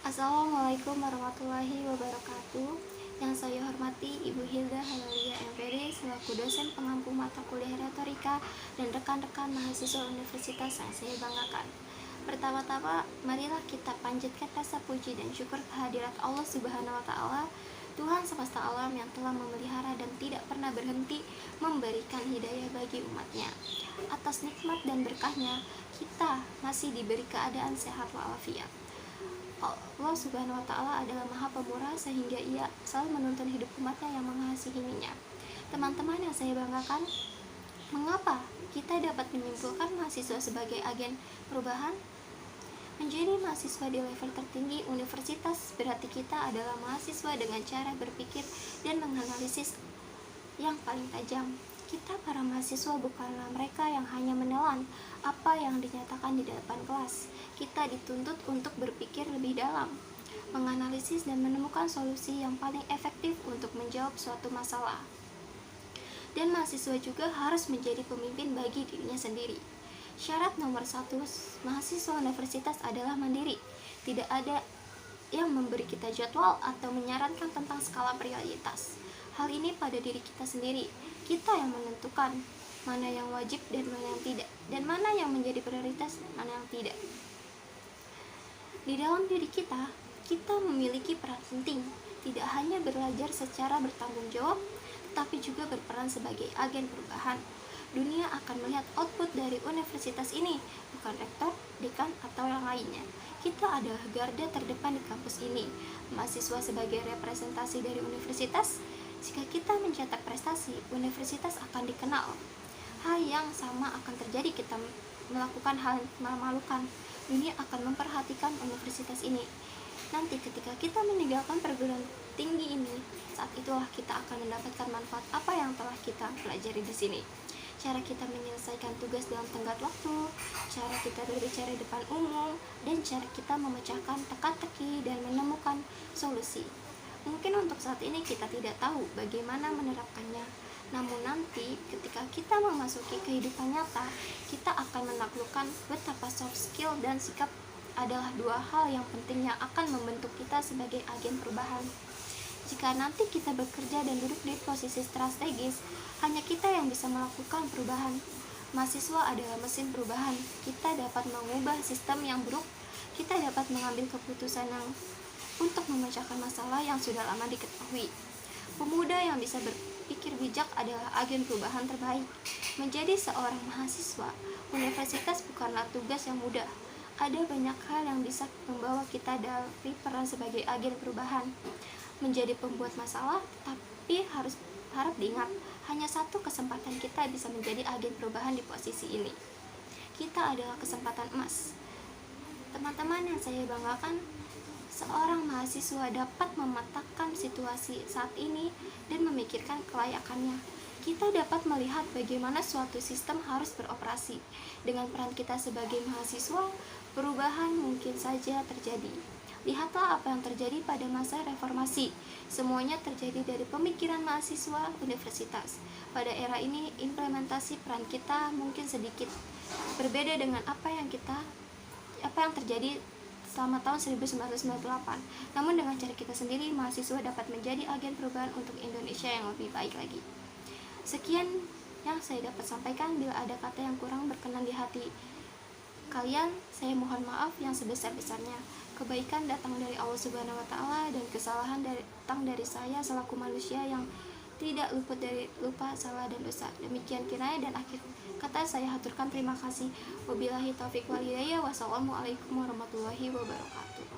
Assalamualaikum warahmatullahi wabarakatuh. Yang saya hormati Ibu Hilda Halalia MPD selaku dosen pengampu mata kuliah retorika dan rekan-rekan mahasiswa universitas yang saya banggakan. Pertama-tama, marilah kita panjatkan rasa puji dan syukur kehadirat Allah Subhanahu wa taala, Tuhan semesta alam yang telah memelihara dan tidak pernah berhenti memberikan hidayah bagi umatnya. Atas nikmat dan berkahnya, kita masih diberi keadaan sehat walafiat. Allah Subhanahu wa taala adalah Maha Pemurah sehingga Ia selalu menuntun hidup umatnya yang mengasihinya. Teman-teman yang saya banggakan, mengapa kita dapat menyimpulkan mahasiswa sebagai agen perubahan? Menjadi mahasiswa di level tertinggi universitas berarti kita adalah mahasiswa dengan cara berpikir dan menganalisis yang paling tajam. Kita para mahasiswa bukanlah mereka yang hanya menelan apa yang dinyatakan di depan kelas. Kita dituntut untuk berpikir lebih dalam, menganalisis dan menemukan solusi yang paling efektif untuk menjawab suatu masalah. Dan mahasiswa juga harus menjadi pemimpin bagi dirinya sendiri. Syarat nomor 1 mahasiswa universitas adalah mandiri. Tidak ada yang memberi kita jadwal atau menyarankan tentang skala prioritas. Hal ini pada diri kita sendiri. Kita yang menentukan mana yang wajib dan mana yang tidak, dan mana yang menjadi prioritas dan mana yang tidak. Di dalam diri kita memiliki peran penting, tidak hanya belajar secara bertanggung jawab, tetapi juga berperan sebagai agen perubahan. Dunia akan melihat output dari universitas ini, bukan rektor, dekan, atau yang lainnya. Kita adalah garda terdepan di kampus ini. Mahasiswa sebagai representasi dari universitas. Jika kita mencetak prestasi, universitas akan dikenal. Hal yang sama akan terjadi kita melakukan hal memalukan. Dunia akan memperhatikan universitas ini. Nanti ketika kita meninggalkan perguruan tinggi ini, saat itulah kita akan mendapatkan manfaat apa yang telah kita pelajari di sini. Cara kita menyelesaikan tugas dalam tenggat waktu, cara kita berbicara di depan umum, dan cara kita memecahkan teka-teki dan menemukan solusi. Mungkin untuk saat ini kita tidak tahu bagaimana menerapkannya, namun nanti ketika kita memasuki kehidupan nyata, kita akan menaklukkan betapa soft skill dan sikap adalah dua hal yang penting yang akan membentuk kita sebagai agen perubahan. Jika nanti kita bekerja dan duduk di posisi strategis, hanya kita yang bisa melakukan perubahan. Mahasiswa adalah mesin perubahan. Kita dapat mengubah sistem yang buruk, kita dapat mengambil keputusan yang untuk memecahkan masalah yang sudah lama diketahui. Pemuda yang bisa berpikir bijak adalah agen perubahan terbaik. Menjadi seorang mahasiswa universitas bukanlah tugas yang mudah. Ada banyak hal yang bisa membawa kita dari peran sebagai agen perubahan. Menjadi pembuat masalah, tapi harap diingat, hanya satu kesempatan kita bisa menjadi agen perubahan di posisi ini. Kita adalah kesempatan emas. Teman-teman yang saya banggakan, seorang mahasiswa dapat memetakan situasi saat ini dan memikirkan kelayakannya. Kita dapat melihat bagaimana suatu sistem harus beroperasi. Dengan peran kita sebagai mahasiswa, perubahan mungkin saja terjadi. Lihatlah apa yang terjadi pada masa reformasi. Semuanya terjadi dari pemikiran mahasiswa universitas. Pada era ini, implementasi peran kita mungkin sedikit berbeda dengan apa yang terjadi selama tahun 1998. Namun dengan cara kita sendiri, mahasiswa dapat menjadi agen perubahan untuk Indonesia yang lebih baik lagi. Sekian yang saya dapat sampaikan. Bila ada kata yang kurang berkenan di hati kalian, saya mohon maaf yang sebesar-besarnya. Kebaikan datang dari Allah Subhanahu wa taala dan kesalahan datang dari saya selaku manusia yang tidak luput dari lupa, salah, dan dosa. Demikian kiranya dan akhir kata saya haturkan terima kasih. Wabillahi taufiq wal hidayah. Wassalamualaikum warahmatullahi wabarakatuh.